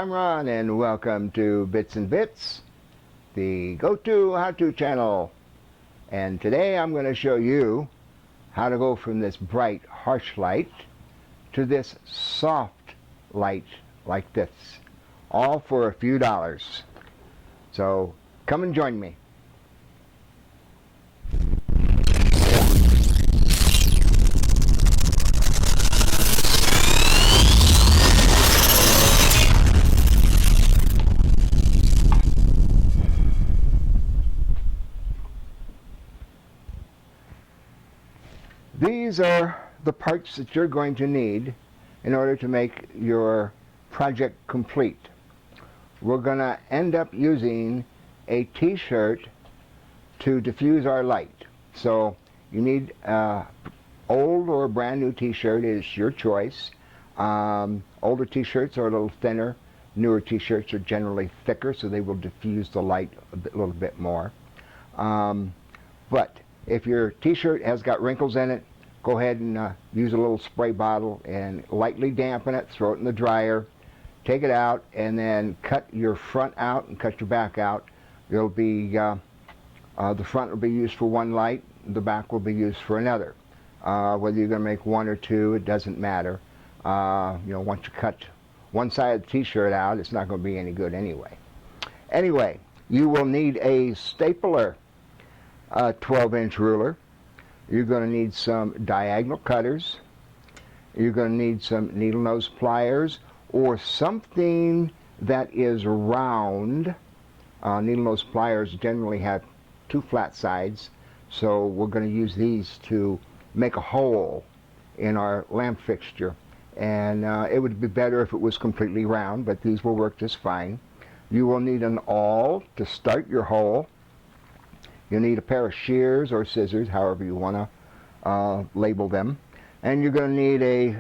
I'm Ron, and welcome to Bits and Bits, the go-to how-to channel. And today I'm going to show you how to go from this bright, harsh light to this soft light like this, all for a few dollars. So come and join me. These are the parts that you're going to need in order to make your project complete. We're going to end up using a t-shirt to diffuse our light. So you need old or a brand new t-shirt, is your choice. Older t-shirts are a little thinner. Newer t-shirts are generally thicker, so they will diffuse the light a little bit more. But if your t-shirt has got wrinkles in it, go ahead and use a little spray bottle and lightly dampen it, throw it in the dryer, take it out, and then cut your front out and cut your back out. It'll be, the front will be used for one light, the back will be used for another. Whether you're going to make one or two, it doesn't matter. Once you cut one side of the t-shirt out, it's not going to be any good anyway. Anyway, you will need a stapler, a 12-inch ruler. You're going to need some diagonal cutters. You're going to need some needle nose pliers or something that is round. Needle nose pliers generally have two flat sides, so we're going to use these to make a hole in our lamp fixture. And it would be better if it was completely round, but these will work just fine. You will need an awl to start your hole. You'll need a pair of shears or scissors, however you want to label them. And you're going to need a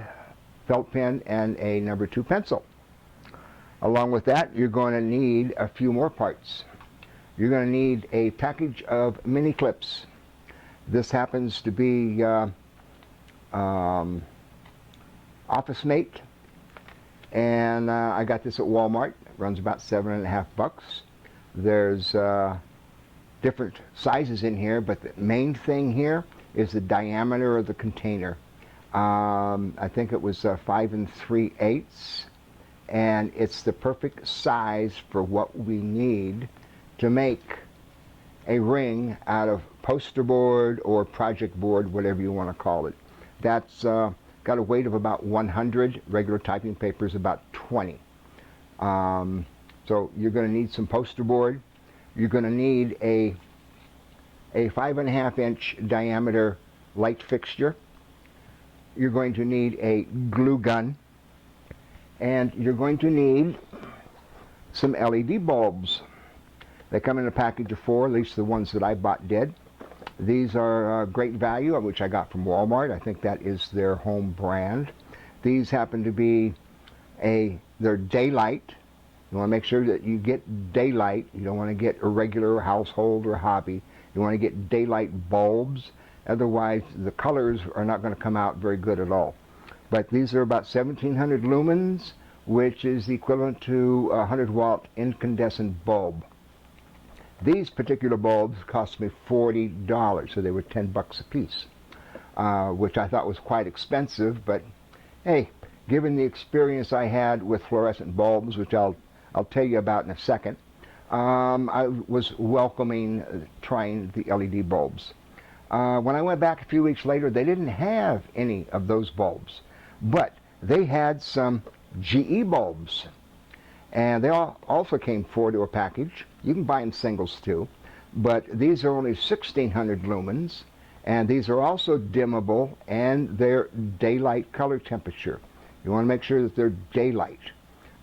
felt pen and a number 2 pencil. Along with that, you're going to need a few more parts. You're going to need a package of mini clips. This happens to be Office Mate, and I got this at Walmart. It runs about $7.50. There's different sizes in here, but the main thing here is the diameter of the container. I think it was 5 3/8, and it's the perfect size for what we need to make a ring out of poster board or project board, whatever you want to call it. That's got a weight of about 100. Regular typing paper is about 20. So you're going to need some poster board. You're going to need a 5.5-inch diameter light fixture. You're going to need a glue gun. And you're going to need some LED bulbs. They come in a package of 4, at least the ones that I bought did. These are great value, which I got from Walmart. I think that is their home brand. These happen to be they're daylight. You want to make sure that you get daylight. You don't want to get a regular household or hobby. You want to get daylight bulbs. Otherwise, the colors are not going to come out very good at all. But these are about 1700 lumens, which is the equivalent to a 100-watt incandescent bulb. These particular bulbs cost me $40, so they were $10 a piece, which I thought was quite expensive. But hey, given the experience I had with fluorescent bulbs, which I'll tell you about in a second, I was welcoming trying the LED bulbs. When I went back a few weeks later, they didn't have any of those bulbs, but they had some GE bulbs, and they also came 4 to a package. You can buy in singles too, but these are only 1600 lumens, and these are also dimmable, and they're daylight color temperature. You want to make sure that they're daylight.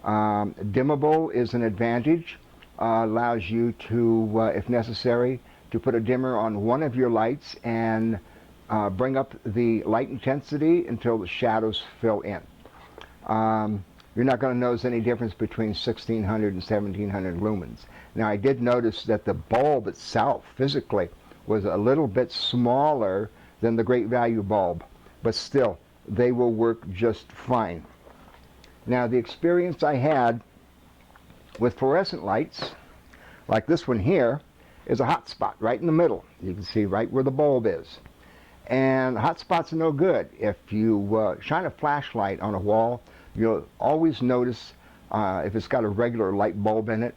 Dimmable is an advantage. Allows you to, if necessary, to put a dimmer on one of your lights and bring up the light intensity until the shadows fill in. You're not going to notice any difference between 1600 and 1700 lumens. Now, I did notice that the bulb itself, physically, was a little bit smaller than the great value bulb, but still, they will work just fine. Now, the experience I had with fluorescent lights, like this one here, is a hot spot right in the middle. You can see right where the bulb is. And hot spots are no good. If you shine a flashlight on a wall, you'll always notice, if it's got a regular light bulb in it,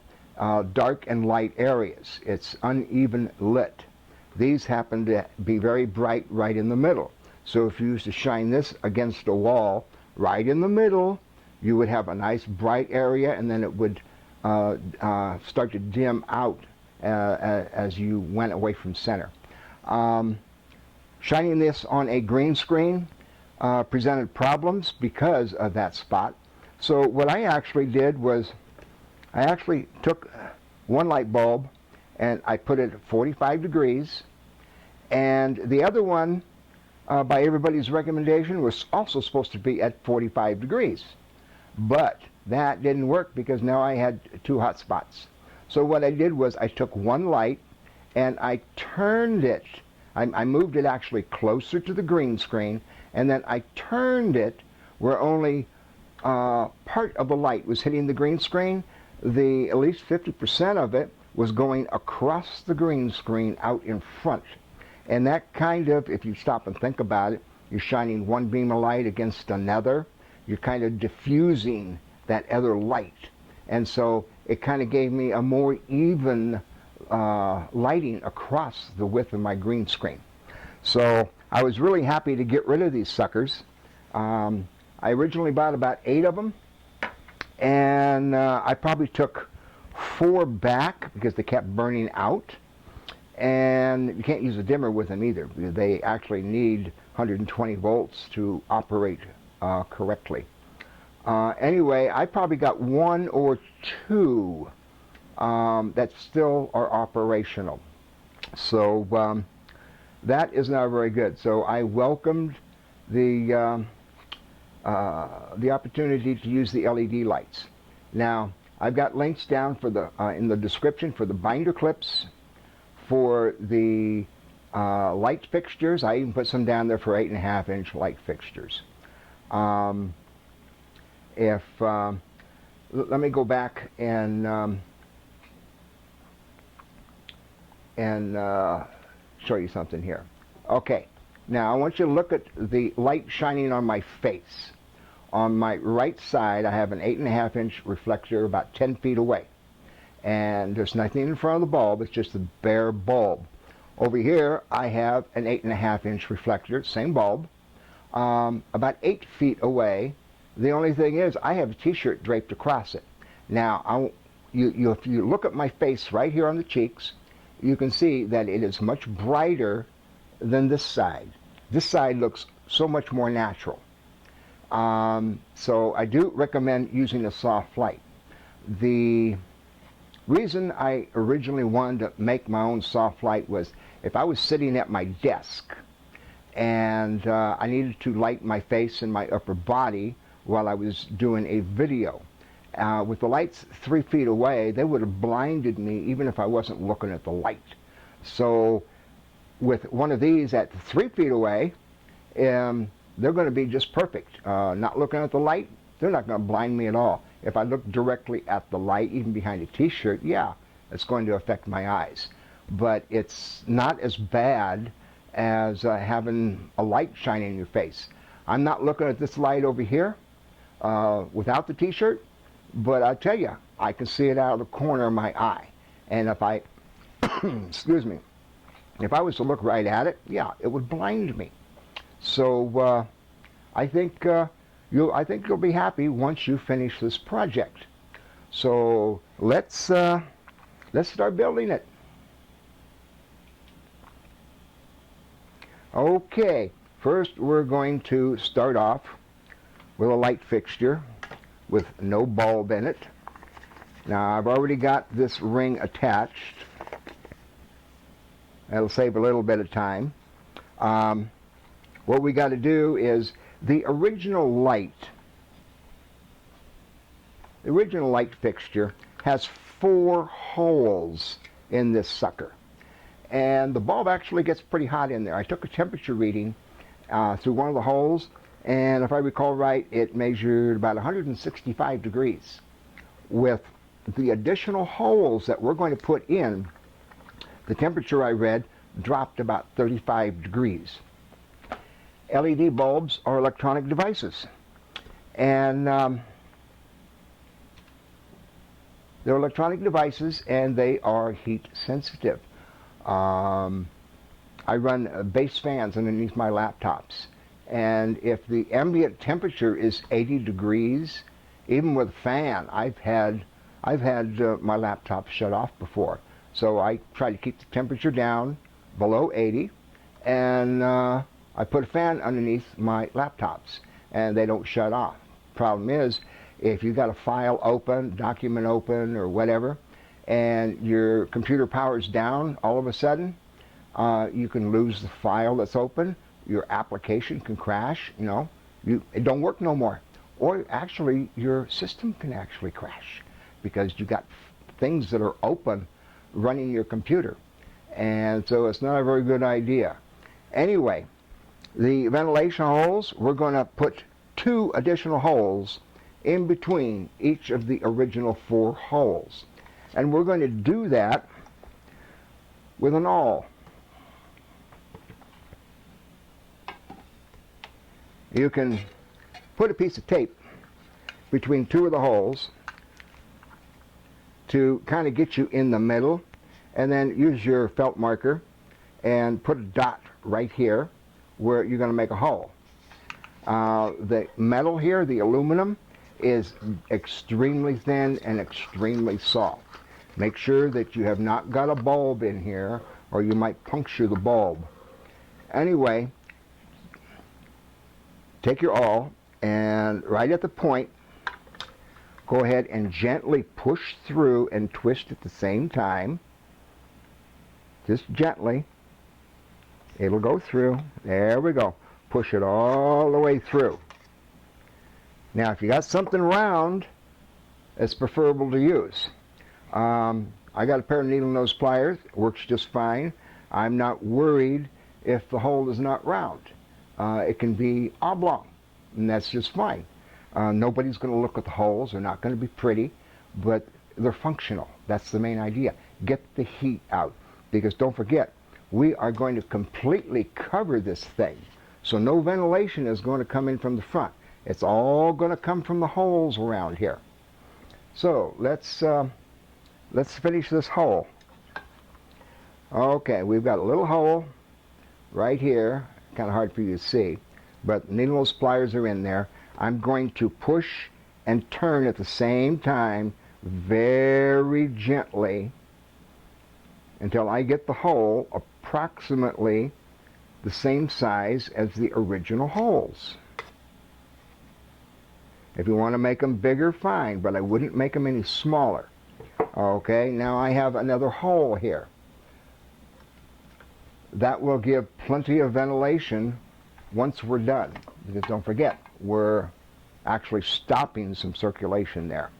dark and light areas. It's uneven lit. These happen to be very bright right in the middle. So if you used to shine this against a wall right in the middle, you would have a nice bright area, and then it would start to dim out as you went away from center. Shining this on a green screen presented problems because of that spot. So what I actually did was I actually took one light bulb and I put it at 45 degrees, and the other one, by everybody's recommendation, was also supposed to be at 45 degrees. But that didn't work because now I had two hot spots. So what I did was I took one light and I turned it. I moved it actually closer to the green screen, and then I turned it where only part of the light was hitting the green screen. At least 50% of it was going across the green screen out in front. And that kind of, if you stop and think about it, you're shining one beam of light against another. You're kind of diffusing that other light. And so it kind of gave me a more even lighting across the width of my green screen. So I was really happy to get rid of these suckers. I originally bought about 8 of them, and I probably took 4 back because they kept burning out. And you can't use a dimmer with them either. They actually need 120 volts to operate correctly. Anyway, I probably got 1 or 2 that still are operational. So that is not very good. So I welcomed the opportunity to use the LED lights. Now, I've got links down for the in the description for the binder clips, for the light fixtures. I even put some down there for 8.5-inch light fixtures. Let me go back and show you something here. Okay, now I want you to look at the light shining on my face. On my right side, I have an 8.5-inch reflector about 10 feet away. And there's nothing in front of the bulb, it's just a bare bulb. Over here, I have an 8.5-inch reflector, same bulb, about 8 feet away. The only thing is, I have a t-shirt draped across it. Now, if you look at my face right here on the cheeks, you can see that it is much brighter than this side. This side looks so much more natural. So I do recommend using a soft light. The reason I originally wanted to make my own soft light was if I was sitting at my desk and I needed to light my face and my upper body while I was doing a video. With the lights 3 feet away, they would have blinded me even if I wasn't looking at the light. So with one of these at 3 feet away, they're going to be just perfect. Not looking at the light, they're not going to blind me at all. If I look directly at the light, even behind a t-shirt, yeah, it's going to affect my eyes. But it's not as bad as having a light shining in your face. I'm not looking at this light over here without the t-shirt, but I tell you, I can see it out of the corner of my eye. And if I, excuse me, if I was to look right at it, yeah, it would blind me. So I think you'll be happy once you finish this project. So let's start building it. Okay, first we're going to start off with a light fixture with no bulb in it. Now I've already got this ring attached. That'll save a little bit of time. What we got to do is the original light fixture has 4 holes in this sucker. And the bulb actually gets pretty hot in there. I took a temperature reading through one of the holes, and if I recall right, it measured about 165 degrees with the additional holes that we're going to put in, the temperature I read dropped about 35 degrees. LED bulbs are electronic devices, and they're electronic devices, and they are heat sensitive. I run base fans underneath my laptops, and if the ambient temperature is 80 degrees, even with a fan, I've had my laptop shut off before. So I try to keep the temperature down below 80, and I put a fan underneath my laptops, and they don't shut off. Problem is, if you've got a file open, document open, or whatever, and your computer power's down all of a sudden, you can lose the file that's open. Your application can crash. It don't work no more. Or actually, your system can actually crash because you got things that are open running your computer. And so it's not a very good idea. Anyway, the ventilation holes, we're going to put 2 additional holes in between each of the original 4 holes. And we're going to do that with an awl. You can put a piece of tape between 2 of the holes to kind of get you in the middle, and then use your felt marker and put a dot right here where you're going to make a hole. The metal here, the aluminum, is extremely thin and extremely soft. Make sure that you have not got a bulb in here, or you might puncture the bulb. Anyway, take your awl, and right at the point, go ahead and gently push through and twist at the same time. Just gently. It'll go through. There we go. Push it all the way through. Now, if you got something round, it's preferable to use. I got a pair of needle nose pliers. It works just fine. I'm not worried if the hole is not round. It can be oblong, and that's just fine. Nobody's going to look at the holes. They're not going to be pretty, but they're functional. That's the main idea. Get the heat out, because don't forget, we are going to completely cover this thing, so no ventilation is going to come in from the front. It's all going to come from the holes around here. So let's finish this hole. Okay, we've got a little hole right here. Kind of hard for you to see, but needle nose pliers are in there. I'm going to push and turn at the same time, very gently, until I get the hole approximately the same size as the original holes. If you want to make them bigger, fine, but I wouldn't make them any smaller. Okay, now I have another hole here. That will give plenty of ventilation once we're done, because don't forget, we're actually stopping some circulation there.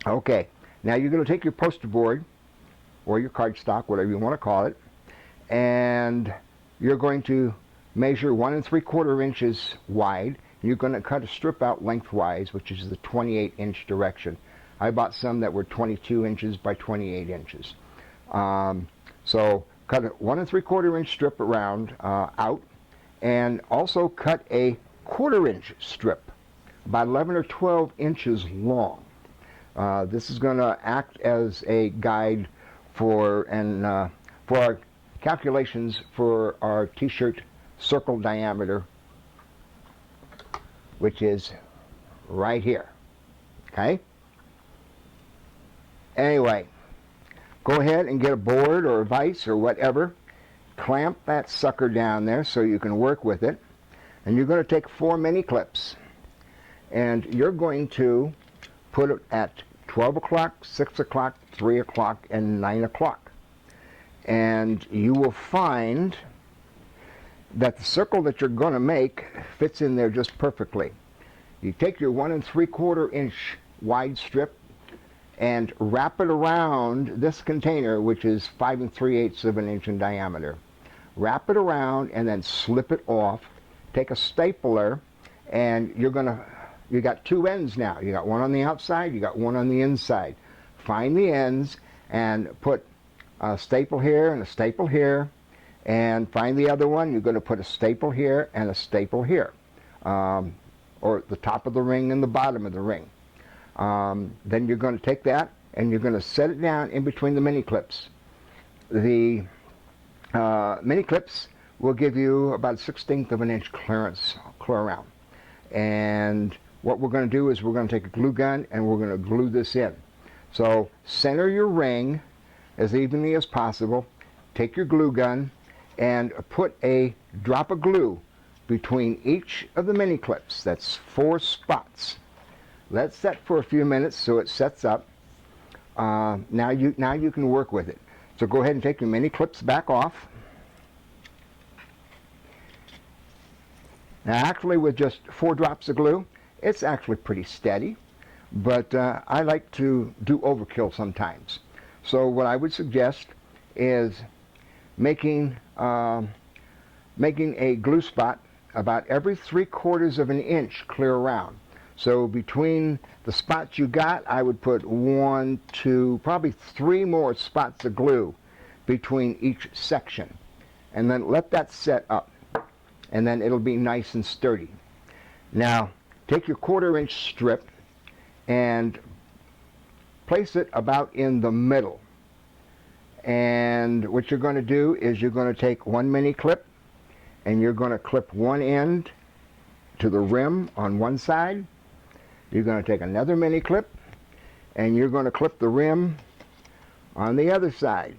Okay, now you're going to take your poster board or your cardstock, whatever you want to call it, and you're going to measure 1 3/4 inches wide. You're going to cut a strip out lengthwise, which is the 28-inch direction. I bought some that were 22 inches by 28 inches. So cut a 1 3/4 inch strip around out, and also cut a 1/4 inch strip, about 11 or 12 inches long. This is going to act as a guide for our calculations for our t-shirt circle diameter, which is right here. Okay? Anyway, go ahead and get a board or a vise or whatever. Clamp that sucker down there so you can work with it. And you're going to take 4 mini clips, and you're going to put it at 12 o'clock, 6 o'clock, 3 o'clock, and 9 o'clock. And you will find that the circle that you're going to make fits in there just perfectly. You take your 1 3/4 inch wide strip and wrap it around this container, which is 5 3/8 of an inch in diameter. Wrap it around and then slip it off. Take a stapler, and you're going to you got two ends now. You got one on the outside, you got one on the inside. Find the ends and put a staple here and a staple here, and find the other one. You're going to put a staple here and a staple here, or the top of the ring and the bottom of the ring. Then you're going to take that and you're going to set it down in between the mini clips. The mini clips will give you about 1/16 of an inch clearance clear around. And what we're going to do is we're going to take a glue gun and we're going to glue this in. So center your ring as evenly as possible. Take your glue gun and put a drop of glue between each of the mini clips. That's 4 spots. Let it set for a few minutes so it sets up. Now you can work with it. So go ahead and take your mini clips back off. Now actually with just 4 drops of glue, it's actually pretty steady, but I like to do overkill sometimes. So what I would suggest is making a glue spot about every 3/4 of an inch clear around. So between the spots you got, I would put 1, 2, probably 3 more spots of glue between each section. And then let that set up. And then it'll be nice and sturdy. Now, take your 1/4 inch strip and place it about in the middle. And what you're going to do is you're going to take one mini clip and you're going to clip one end to the rim on one side. You're going to take another mini clip and you're going to clip the rim on the other side.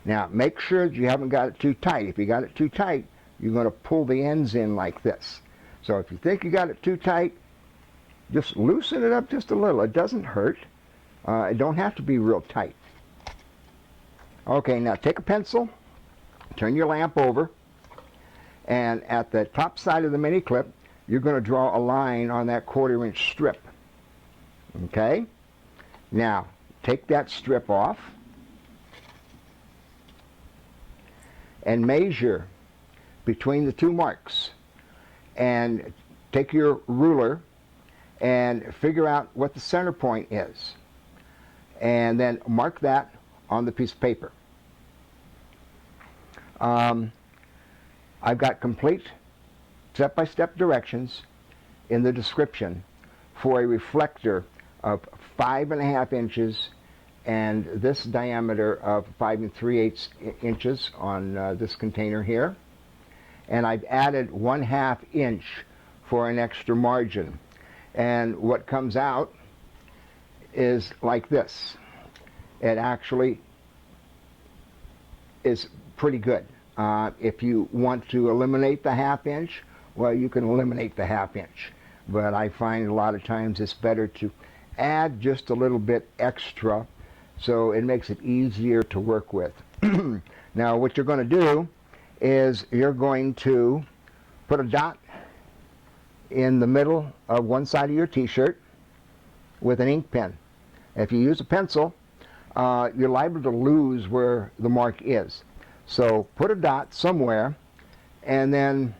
Now make sure that you haven't got it too tight. If you got it too tight, you're going to pull the ends in like this. So if you think you got it too tight, just loosen it up just a little. It doesn't hurt. It don't have to be real tight. Okay, now take a pencil, turn your lamp over, and at the top side of the mini clip, you're going to draw a line on that 1/4 inch strip. Okay? Now, take that strip off and measure between the 2 marks. And take your ruler and figure out what the center point is. And then mark that on the piece of paper. I've got complete step-by-step directions in the description for a reflector of 5.5 inches and this diameter of 5 3/8 inches on this container here. And I've added 1/2 inch for an extra margin. And what comes out is like this. It actually is pretty good. If you want to eliminate the 1/2 inch, well, you can eliminate the 1/2 inch. But I find a lot of times it's better to add just a little bit extra so it makes it easier to work with. Now what you're going to do is you're going to put a dot in the middle of one side of your t-shirt with an ink pen. If you use a pencil, you're liable to lose where the mark is. So put a dot somewhere and then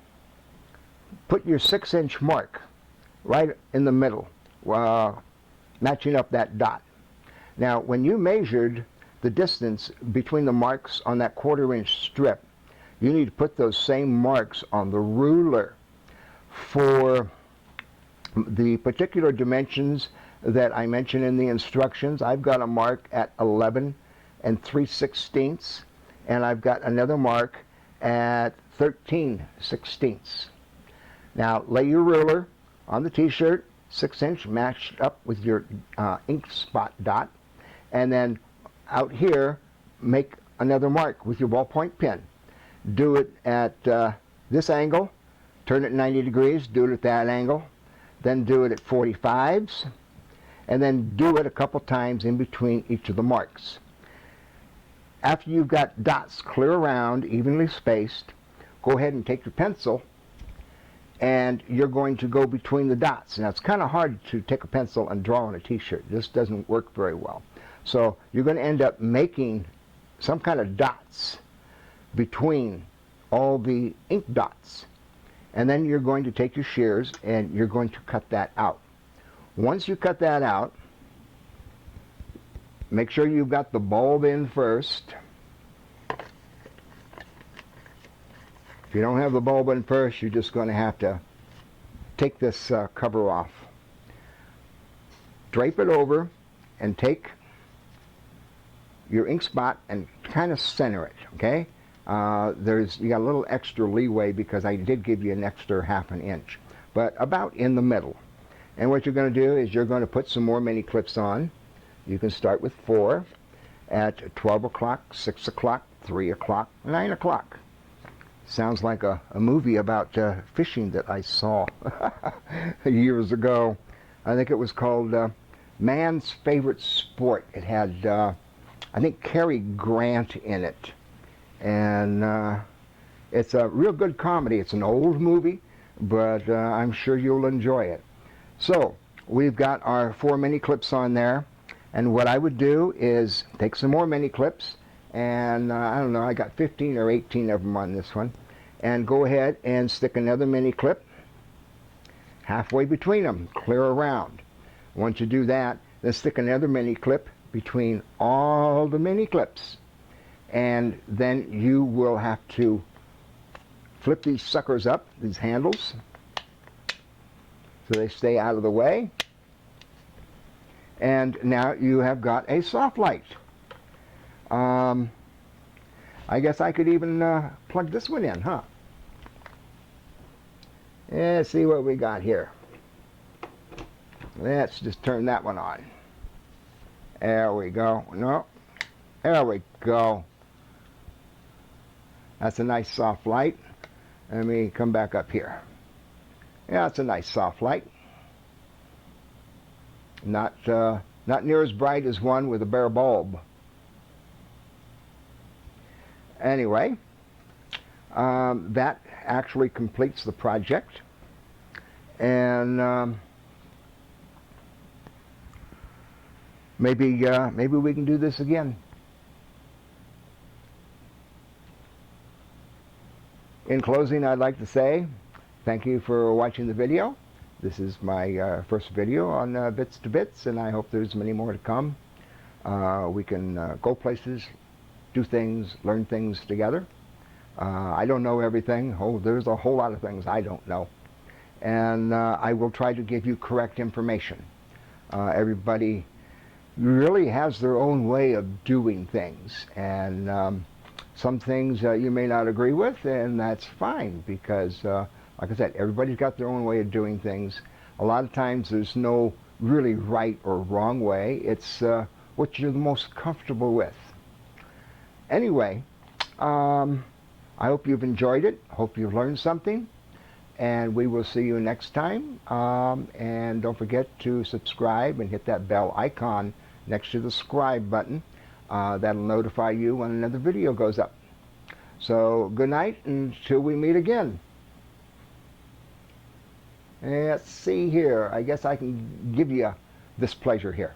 put your 6-inch mark right in the middle, matching up that dot. Now when you measured the distance between the marks on that 1/4 inch strip, you need to put those same marks on the ruler. For the particular dimensions that I mentioned in the instructions, I've got a mark at 11 3/16, and I've got another mark at 13/16. Now lay your ruler on the t-shirt, 6-inch matched up with your ink spot dot, and then out here make another mark with your ballpoint pen. Do it at this angle, turn it 90 degrees, do it at that angle, then do it at 45s, and then do it a couple times in between each of the marks. After you've got dots clear around, evenly spaced, go ahead and take your pencil and you're going to go between the dots. Now it's kind of hard to take a pencil and draw on a t-shirt. This doesn't work very well. So you're going to end up making some kind of dots between all the ink dots. And then you're going to take your shears and you're going to cut that out. Once you cut that out, make sure you've got the bulb in first. If you don't have the bulb in first, you're just going to have to take this cover off. Drape it over and take your ink spot and kind of center it, okay? You got a little extra leeway because I did give you an extra ½ an inch, but about in the middle. And what you're going to do is you're going to put some more mini clips on. You can start with 4 at 12 o'clock, 6 o'clock, 3 o'clock, 9 o'clock. Sounds like a movie about fishing that I saw years ago. I think it was called Man's Favorite Sport. It had, I think, Cary Grant in it. And it's a real good comedy. It's an old movie, but I'm sure you'll enjoy it. So we've got our 4 mini clips on there. And what I would do is take some more mini clips, and I don't know, I got 15 or 18 of them on this one, and go ahead and stick another mini clip halfway between them, clear around. Once you do that, then stick another mini clip between all the mini clips, and then you will have to flip these suckers up, these handles, so they stay out of the way. And now you have got a soft light. I guess I could even plug this one in, huh? Let's see what we got here. Let's just turn that one on. There we go. No, there we go. That's a nice soft light. Let me come back up here. Yeah, it's a nice soft light. Not near as bright as one with a bare bulb. Anyway, that actually completes the project, and maybe we can do this again. In closing, I'd like to say thank you for watching the video. This is my first video on Bits to Bits, and I hope there's many more to come. We can go places, do things, learn things together. I don't know everything. There's a whole lot of things I don't know. And I will try to give you correct information. Everybody really has their own way of doing things. And some things you may not agree with, and that's fine, because like I said, everybody's got their own way of doing things. A lot of times there's no really right or wrong way. It's what you're the most comfortable with. Anyway, I hope you've enjoyed it. Hope you've learned something. And we will see you next time. And don't forget to subscribe and hit that bell icon next to the subscribe button. That'll notify you when another video goes up. So good night until we meet again. Let's see here. I guess I can give you this pleasure here.